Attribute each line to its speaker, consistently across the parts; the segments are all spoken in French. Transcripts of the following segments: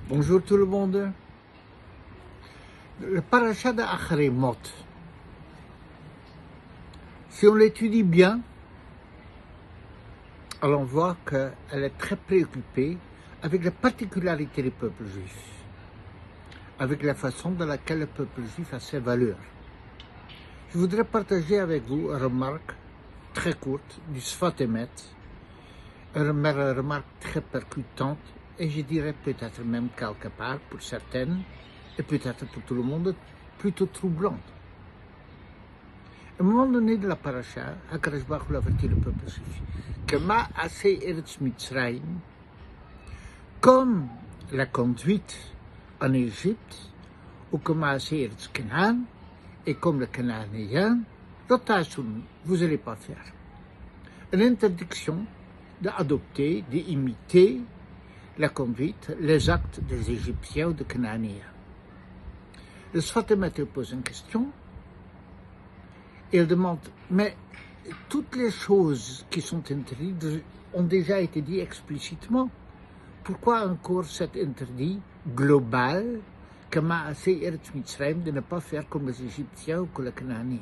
Speaker 1: Bonjour tout le monde. Le parasha d'Acharemot, si on l'étudie bien, alors on voit qu'elle est très préoccupée avec les particularités du peuple juif, avec la façon dans laquelle le peuple juif a ses valeurs. Je voudrais partager avec vous une remarque très courte du Sfat Emet, une remarque très percutante, et je dirais peut-être même quelque part, pour certaines, et peut-être pour tout le monde, plutôt troublante. À un moment donné de la paracha, HaKadosh Baruch Hu avertit le peuple juif que Ma'aseh Eretz Mitzrayim, comme la conduite en Égypte, ou comme Ma'aseh Eretz Canaan, et comme le Cananéen, vous n'allez pas faire. Une interdiction d'adopter, d'imiter la conduite, les actes des Égyptiens ou des Cananéens. Le Sfat Emet pose une question. Il demande, mais toutes les choses qui sont interdites ont déjà été dites explicitement. Pourquoi encore cet interdit global que Ma'aseh Eretz Mitzrayim de ne pas faire comme les Égyptiens ou comme les Cananéens?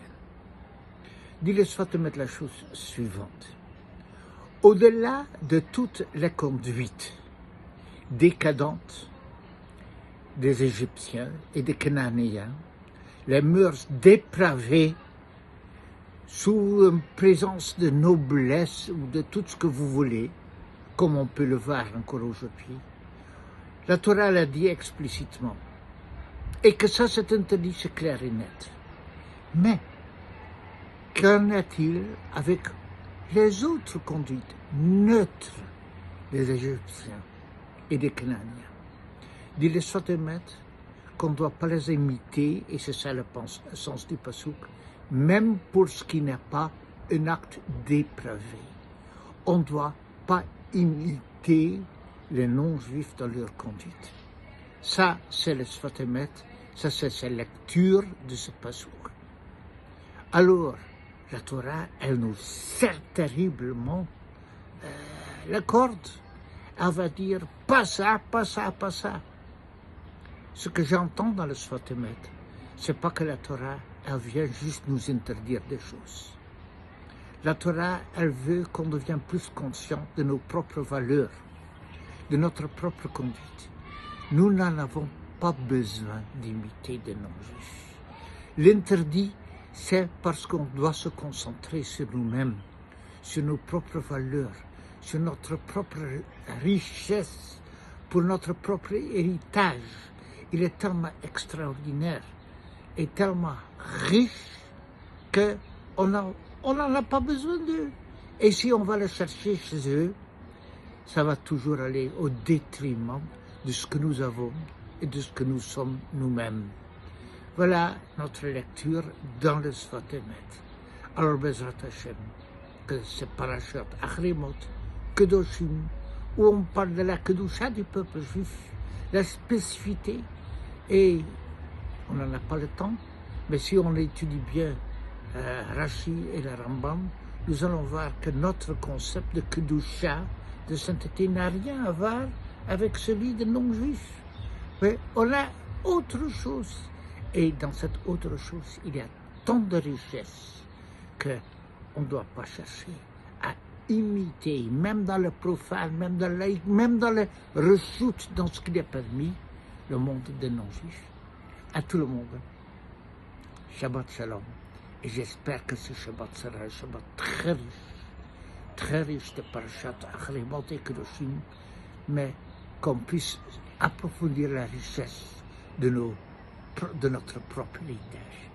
Speaker 1: Dit le Sfat Emet la chose suivante. Au-delà de toutes les conduites décadentes des Égyptiens et des Cananéens, les mœurs dépravées sous une présence de noblesse ou de tout ce que vous voulez, comme on peut le voir encore aujourd'hui, la Torah l'a dit explicitement. Et que ça, c'est interdit, c'est clair et net. Mais, qu'en est-il avec les autres conduites neutres des Égyptiens et des Cananéens? Dit le Sfat Emet qu'on ne doit pas les imiter, et c'est ça le sens du pasuk, même pour ce qui n'est pas un acte dépravé. On ne doit pas imiter les non-juifs dans leur conduite. Ça, c'est le Sfat Emet, ça, c'est sa lecture de ce pasuk. Alors, la Torah, elle nous serre terriblement la corde. Elle va dire, pas ça, pas ça, pas ça. Ce que j'entends dans le Sfat Emet, c'est pas que la Torah, elle vient juste nous interdire des choses. La Torah, elle veut qu'on devienne plus conscient de nos propres valeurs, de notre propre conduite. Nous n'en avons pas besoin d'imiter des non-juifs. L'interdit, c'est parce qu'on doit se concentrer sur nous-mêmes, sur nos propres valeurs, sur notre propre richesse, pour notre propre héritage. Il est tellement extraordinaire et tellement riche qu'on n'en a pas besoin d'eux. Et si on va le chercher chez eux, ça va toujours aller au détriment de ce que nous avons et de ce que nous sommes nous-mêmes. Voilà notre lecture dans le Sfat Emet. Alors, Bezrat Hashem, que c'est parashat Acharemot, Kedoshim, où on parle de la Kedusha du peuple juif, la spécificité, et on n'en a pas le temps, mais si on étudie bien Rashi et le Rambam, nous allons voir que notre concept de Kedusha, de sainteté, n'a rien à voir avec celui de non-juifs. Mais on a autre chose. Et dans cette autre chose, il y a tant de richesses qu'on ne doit pas chercher à imiter, même dans le profane, même dans le laïque, même dans le ressoute, dans ce qui est permis, le monde des non-juifs. À tout le monde, Shabbat Shalom. Et j'espère que ce Shabbat sera un Shabbat très riche de Parashat Acharemot et Kedoshim, mais qu'on puisse approfondir la richesse de notre propre héritage.